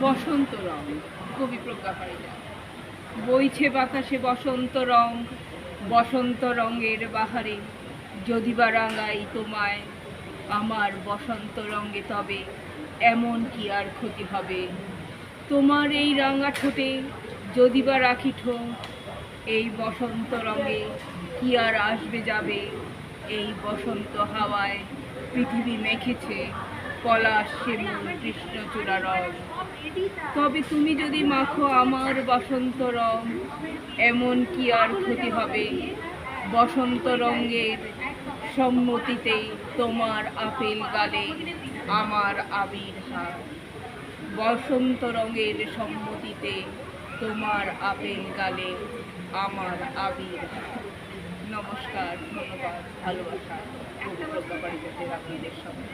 বসন্ত রং, কবি প্রজ্ঞা পারিজাত। বইছে বাতাসে বসন্ত রং, বসন্ত রঙের বাহারে যদি বা রাঙাই তোমায় আমার বসন্ত রঙে, তবে এমন কি আর ক্ষতি হবে? তোমার এই রাঙা ঠোঁটে যদি বা রাখি ঠোঁট, এই বসন্ত রঙে কি আর আসবে যাবে? এই বসন্ত হাওয়ায় পৃথিবী মেখেছে পলাশ শিমুল কৃষ্ণচূড়া রং। তবে তুমি যদি মাখো আমার বসন্ত রং, এমন কি আর ক্ষতি হবে? বসন্ত রঙের সম্মতিতে তোমার আপেল গালে আমার আবির হাত। বসন্ত রঙের সম্মতিতে তোমার আপেল গালে আমার আবির হাত। নমস্কার, ধন্যবাদ, ভালোবাসা। কবি প্রজ্ঞা পারিজাতের আপনাদের সঙ্গে।